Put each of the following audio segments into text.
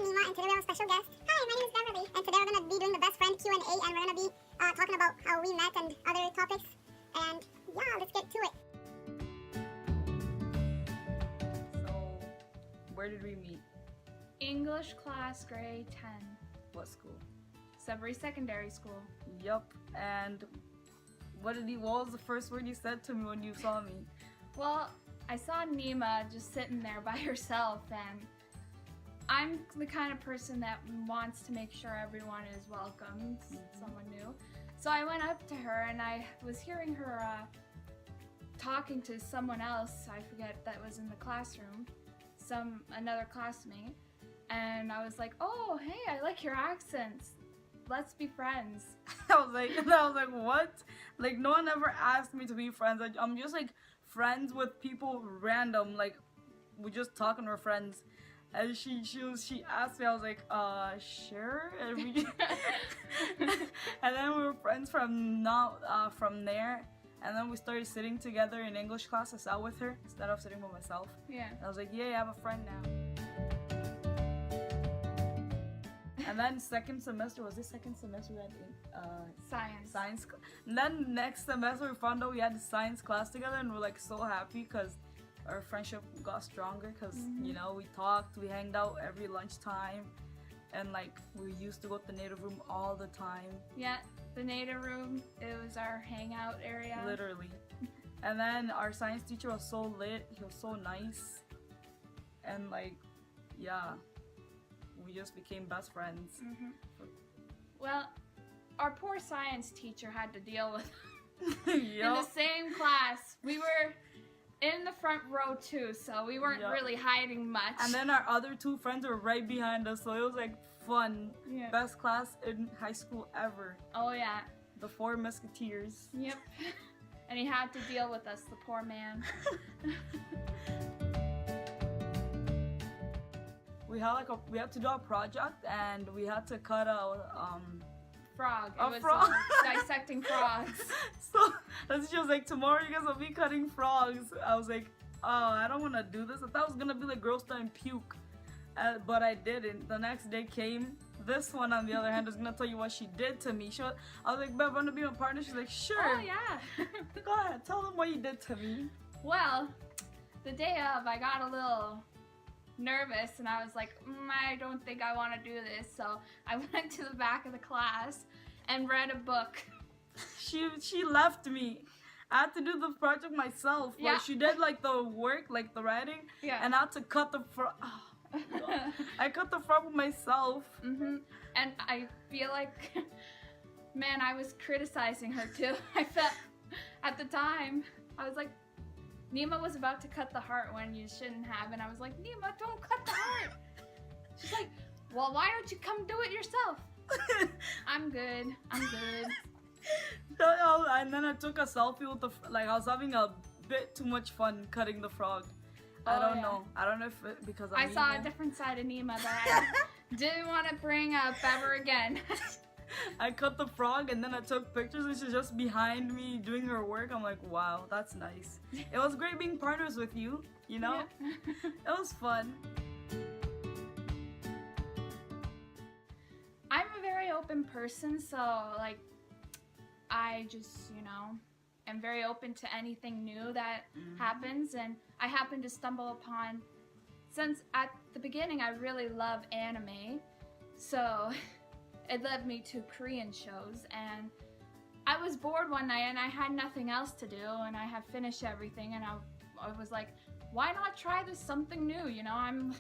Nima, and today we have a special guest. Hi, my name is Beverly, and today we're going to be doing the best friend Q&A, and we're going to be talking about how we met and other topics. And yeah, let's get to it. So, where did we meet? English class, grade 10. What school? Sudbury Secondary School. Yup. And what was the first word you said to me when you saw me? Well, I saw Nima just sitting there by herself, and I'm the kind of person that wants to make sure everyone is welcome, someone new. So I went up to her, and I was hearing her talking to someone else, I forget, that was in the classroom, another classmate, and I was like, oh, hey, I like your accents. Let's be friends. I was like, what? Like, no one ever asked me to be friends. I'm just like friends with people random. Like, we just talk and we're friends. And she asked me. I was like, sure. And and then we were friends from there. And then we started sitting together in English class. I sat with her instead of sitting by myself. Yeah. And I was like, yeah, I have a friend now. And then second semester, we had science. And then next semester we found out we had science class together, and we're like so happy because our friendship got stronger because you know, we talked, we hanged out every lunchtime, and like we used to go to the native room all the time. Yeah, the native room, it was our hangout area. Literally. And then our science teacher was so lit, he was so nice, and like, yeah, we just became best friends. Well, our poor science teacher had to deal with Yep. in the same class. We were in the front row too, so we weren't really hiding much. And then our other two friends were right behind us, so it was like fun. Yeah. Best class in high school ever. Oh yeah. The Four Musketeers. Yep. And he had to deal with us, the poor man. We had to do a project, and we had to cut a Frog. It was frog. dissecting frogs. So she was like, tomorrow you guys will be cutting frogs. I was like, oh, I don't want to do this. I thought it was gonna be like girls starting puke, but I didn't. The next day came. This one, on the other hand, is gonna tell you what she did to me. I was like, Bev, want to be my partner? She's like, sure. Oh yeah. Go ahead, tell them what you did to me. Well, the day of, I got a little nervous, and I was like, I don't think I want to do this. So I went to the back of the class and read a book. She left me. I had to do the project myself. Yeah. Like, she did like the work, like the writing, Yeah. and I had to cut the frog. Oh, God. I cut the frog myself. And I feel like, man, I was criticizing her too. I felt, at the time, I was like, Nima was about to cut the heart when you shouldn't have, and I was like, Nima, don't cut the heart. She's like, well, why don't you come do it yourself? I'm good. And then I took a selfie with I was having a bit too much fun cutting the frog. I don't know. I don't know if because I saw a different side of Nima that I didn't want to bring up ever again. I cut the frog, and then I took pictures, and she's just behind me doing her work. I'm like, wow, that's nice. It was great being partners with you, you know? Yeah. It was fun. I'm a very open person, so like, I just, you know, am very open to anything new that happens, and I happened to stumble upon, since at the beginning I really love anime, so it led me to Korean shows, and I was bored one night and I had nothing else to do, and I had finished everything, and I was like, why not try this something new, you know? I'm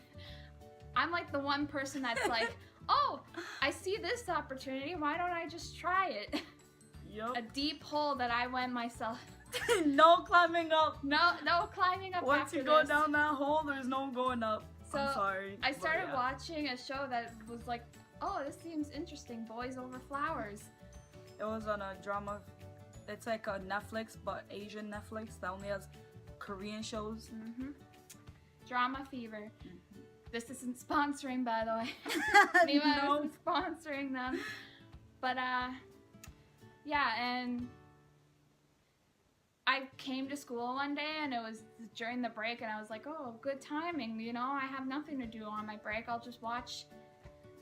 like the one person that's like, oh, I see this opportunity, why don't I just try it? Yep. A deep hole that I went myself. No climbing up. No climbing up. Once after you go this. down that hole, there's no going up. So I'm sorry. I started watching a show that was like, oh, this seems interesting, Boys Over Flowers. It was on a drama. It's like a Netflix, but Asian Netflix that only has Korean shows. Drama Fever. This isn't sponsoring, by the way. Nima isn't sponsoring them. But yeah, and I came to school one day, and it was during the break, and I was like, oh, good timing, you know, I have nothing to do on my break, I'll just watch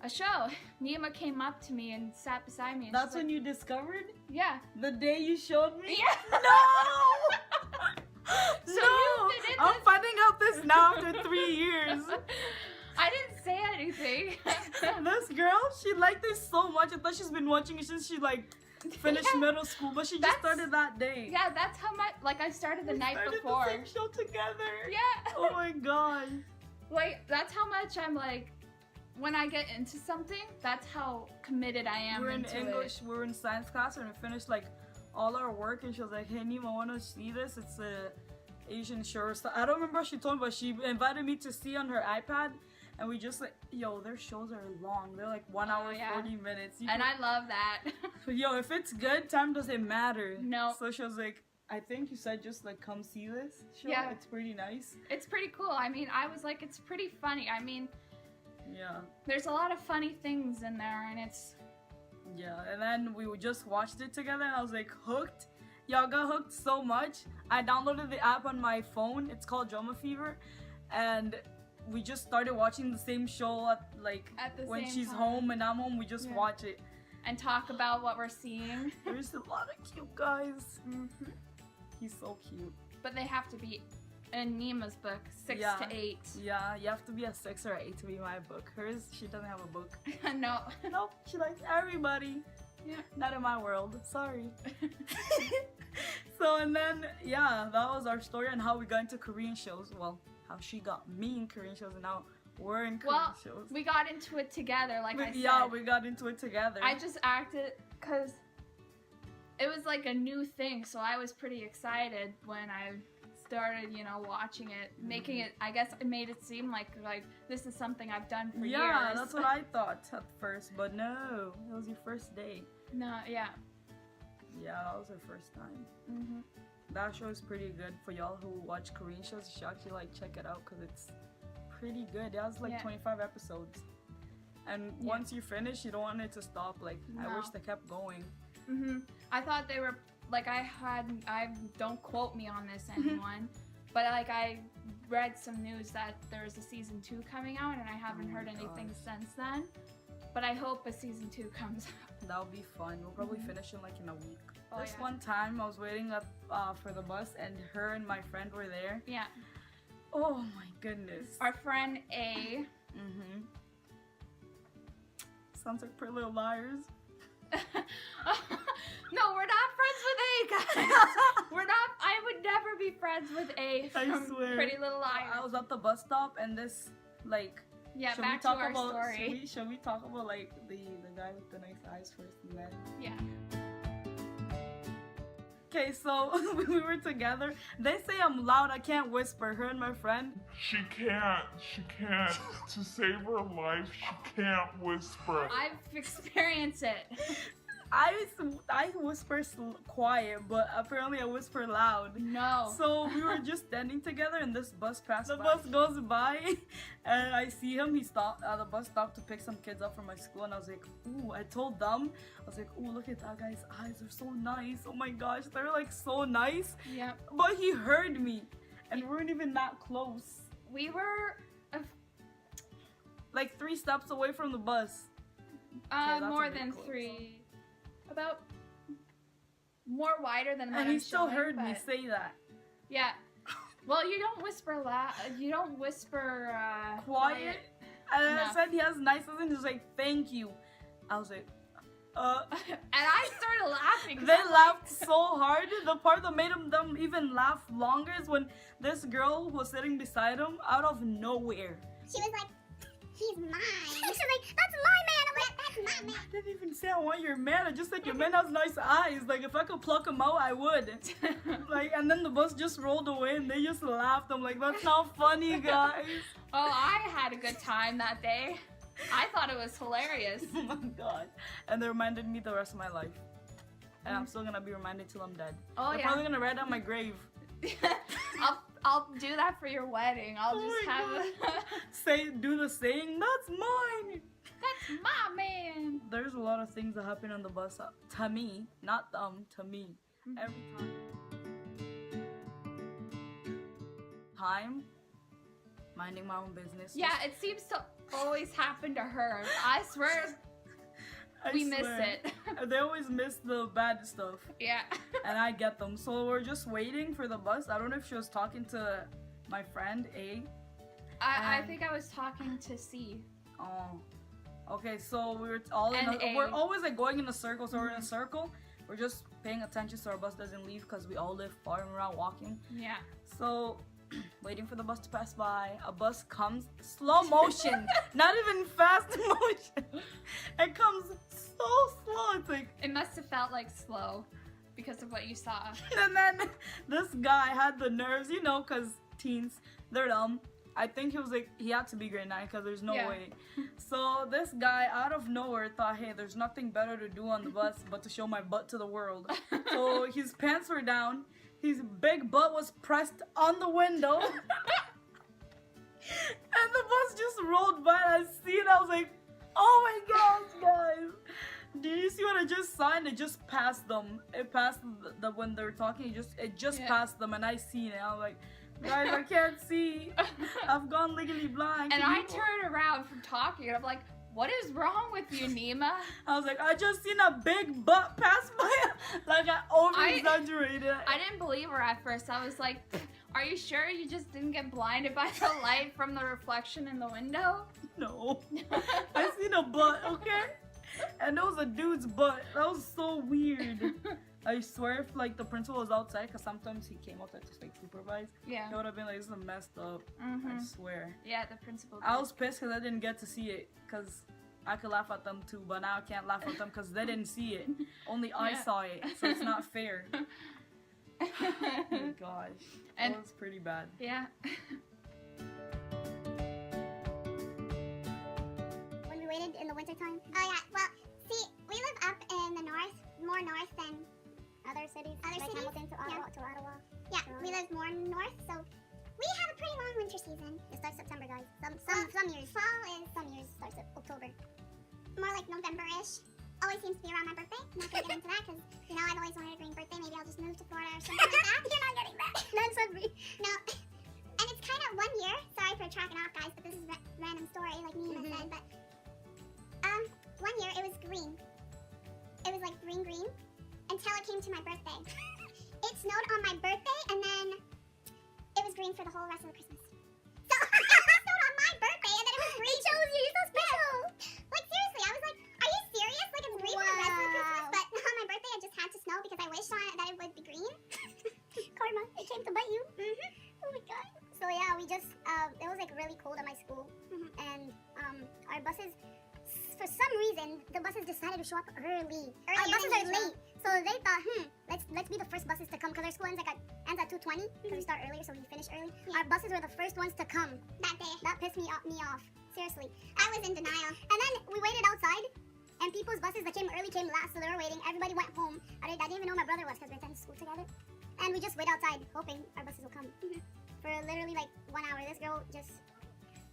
a show. Nima came up to me and sat beside me. And That's she's when like, you discovered? Yeah. The day you showed me? Yeah. No! So No! you did I'm this. finding out this now after 3 years. I didn't say anything. This girl, she liked this so much. I thought she's been watching it since she like finished Yeah. middle school, but she just That's- started that day. Yeah, that's how much. Like I started the We night started before. the same show together. Yeah. Oh my god. Like that's how much I'm like. When I get into something, that's how committed I am We're in into English. it. We were in science class and we finished like all our work, and she was like, "Hey, Nima, want to see this? It's a Asian show." So I don't remember what she told me, but she invited me to see on her iPad. And we just like, yo, their shows are long. They're like 1 hour, yeah. 40 minutes. And I love that. Yo, if it's good, time doesn't matter. No. So she was like, I think you said just like come see this show. Yeah. It's pretty nice. It's pretty cool. I mean, I was like, it's pretty funny. I mean, Yeah. there's a lot of funny things in there, and it's. Yeah. And then we just watched it together, and I was like hooked. Y'all got hooked so much. I downloaded the app on my phone. It's called Drama Fever, and we just started watching the same show At the when same she's time. home and I'm home. We just Yeah. watch it. And talk about what we're seeing. There's a lot of cute guys. Mhm. He's so cute. But they have to be in Nima's book, 6 Yeah. to 8. Yeah, you have to be a 6 or 8 to be my book. Hers, she doesn't have a book. No. Nope, she likes everybody. Yeah. Not in my world. Sorry. So, and then, yeah, that was our story on how we got into Korean shows. Well, how she got me in Korean shows, and now we're in Korean Well, shows. we got into it together, like I said. Yeah, we got into it together. I just acted because it was like a new thing, so I was pretty excited when I started, watching it, making it. I guess it made it seem like this is something I've done for years. Yeah, that's what I thought at first, but no, it was your first day. No, yeah. Yeah, that was her first time. Mhm. That show is pretty good for y'all who watch Korean shows. You should actually check it out because it's pretty good. It has Yeah. 25 episodes, and Yeah. once you finish, you don't want it to stop. I No. wish they kept going. Mhm. I thought they were I don't quote me on this, anyone, but I read some news that there's a season 2 coming out, and I haven't Oh heard my anything gosh. since then. But I hope a season 2 comes out. That'll be fun. We'll probably Mhm. finish in in a week. Oh, This yeah. one time, I was waiting up for the bus, and her and my friend were there. Yeah. Oh my goodness. Our friend A. Mhm. Sounds like Pretty Little Liars. No, we're not friends with A, guys. We're not. I would never be friends with A I from swear. Pretty Little Liars. I was at the bus stop, and this Yeah, should back we talk to our about story. Should we talk about the guy with the nice eyes first and then? Yeah. Okay, so we were together. They say I'm loud. I can't whisper. Her and my friend. She can't. To save her life, she can't whisper. I've experienced it. I whisper quiet, but apparently I whisper loud. No. So we were just standing together, and this bus passed by. The bus goes by, and I see him. He stopped. The bus stopped to pick some kids up from my school, and I was like, "Ooh!" I told them, I was like, "Ooh, look at that guy's eyes. They're so nice. Oh my gosh, they're so nice." Yep. But he heard me, and we weren't even that close. We were 3 steps away from the bus. that's a more bit than close. 3. About more wider than what And I'm he still showing, heard me but- say that. Yeah. Well, you don't whisper loud. You don't whisper Quiet. And I enough. said he has nice eyes, and he was like, "Thank you." I was like, And I started laughing. 'cause They I'm laughed so hard. The part that made them even laugh longer is when this girl was sitting beside him out of nowhere. She was like, he's mine. She's like, that's my man. I'm like, that's my man. I didn't even say I want your man. I just said your man has nice eyes. If I could pluck him out, I would. And then the bus just rolled away and they just laughed. I'm like, that's not funny, guys. Oh, I had a good time that day. I thought it was hilarious. Oh my god. And they reminded me the rest of my life. And I'm still gonna be reminded till I'm dead. Oh, They're yeah. probably gonna write on my grave. I'll do that for your wedding. I'll Oh just my have Do the saying, that's mine. That's my man. There's a lot of things that happen on the bus to me, not them, to me. Every time. Minding my own business. Yeah, it seems so. always happen to her. I swear we miss it. They always miss the bad stuff. Yeah. And I get them. So we're just waiting for the bus. I don't know if she was talking to my friend A. I think I was talking to C. Oh. Okay, so we're always like going in a circle. So we're in a circle. We're just paying attention so our bus doesn't leave because we all live far and we're out walking. Yeah. So waiting for the bus to pass by. A bus comes slow motion, not even fast motion. It comes so slow. It's like It must have felt like slow because of what you saw. And then this guy had the nerves, you know, because teens, they're dumb. I think he had to be grade 9 because there's no way. So this guy out of nowhere thought, hey, there's nothing better to do on the bus but to show my butt to the world. So his pants were down, his big butt was pressed on the window. And the bus just rolled by and I see it, I was like, oh my gosh, guys. Did you see what I just saw? And it just passed them. It passed the when they were talking, it just passed them and I seen it. I was like, guys, I can't see. I've gone legally blind. And I turned around from talking and I'm like, what is wrong with you, Nima? I was like, I just seen a big butt pass by. Like I over-exaggerated. I didn't believe her at first. I was like, are you sure you just didn't get blinded by the light from the reflection in the window? No. I seen a butt, okay? And it was a dude's butt. That was so weird. I swear if like the principal was outside, because sometimes he came outside to like supervise, he would have been like, this is messed up. I swear. Yeah, the principal did. I was pissed because I didn't get to see it, because I could laugh at them too, but now I can't laugh at them because they didn't see it. Only I saw it, so it's not fair. Oh my gosh. That was pretty bad. Yeah. When we waited in the wintertime. Oh yeah, well, see, we live up in the north, more north than other cities, like Hamilton to Ottawa. Yeah, we live more north, so we have a pretty long winter season. It starts September, guys. Some years. Some years starts at October. More like November-ish. Always seems to be around my birthday. I'm not gonna get into that because, you know, I've always wanted a green birthday. Maybe I'll just move to Florida or something like that. You're not getting that. That's so free. No. And it's kind of one year. Sorry for tracking off, guys, but this is a random story, like Nina said. But one year it was green. It was like green until it came to my birthday. It snowed on my birthday and then it was green for the whole rest of the Christmas. So it snowed on my birthday and then it was green. It shows you, you're so special. Like seriously, I was like, are you serious? Like it's green for the rest of the Christmas, but on my birthday it just had to snow because I wished on it that it would be green. Karma, it came to bite you. Oh my god. So yeah, we just it was like really cold at my school, and our buses, for some reason, the buses decided to show up early. Our buses are late, so they thought, let's be the first buses to come because our school ends at 2:20 because we start earlier, so we finish early. Our buses were the first ones to come that day. That pissed me off. Seriously, I was in denial. And then we waited outside, and people's buses that came early came last, so they were waiting. Everybody went home. I didn't even know my brother was because we attended school together. And we just wait outside, hoping our buses will come. For literally like 1 hour. This girl just...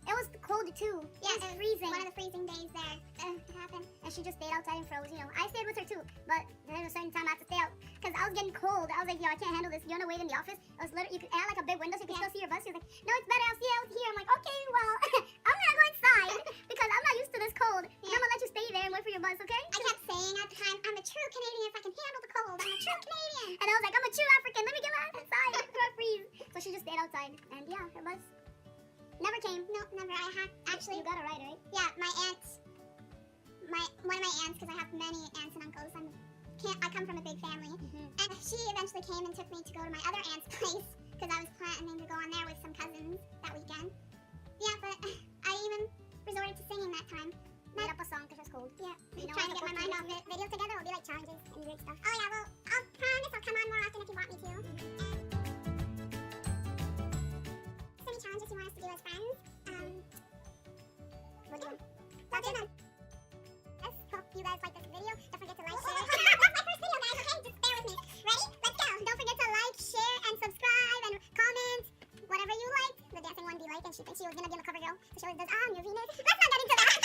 It was cold too. Yeah, it was freezing. One of the freezing days there. It happened. And she just stayed outside and froze, you know. I stayed with her too, but there was a certain time I had to stay out because I was getting cold. I was like, yo, I can't handle this. You want to wait in the office? It was literally, it had like a big window so you could still see your bus. She was like, no, it's better. I'll see you out here. I'm like, okay, well, I'm gonna go inside because I'm not used to this cold. And I'm gonna let you stay there and wait for your bus, okay? I kept saying at the time, I'm a true Canadian if I can handle the cold. I'm a true Canadian. And I was like, I'm a true African. Let me get my ass inside before I freeze. So she just stayed outside, and yeah, her bus never came. No, never. I had actually. You got it right? Yeah, my aunts. One of my aunts, because I have many aunts and uncles. I come from a big family, and she eventually came and took me to go to my other aunt's place because I was planning to go on there with some cousins that weekend. Yeah, but I even resorted to singing that time. Made up a song because it was cold. Yeah, trying to get my mind off it. Videos together will be like challenges and weird stuff. Oh yeah, well, I'll promise I'll come on more often if you want me to. Challenges you want us to do as friends. What do you want? I'll do them. Yes, hope you guys like this video. Don't forget to like, share. That's my first video, guys, okay? Just bear with me. Ready? Let's go. Don't forget to like, share, and subscribe, and comment. Whatever you like. The dancing one be like, and she thinks she was gonna be on the cover girl. So she always does, your Venus. Let's not get into that.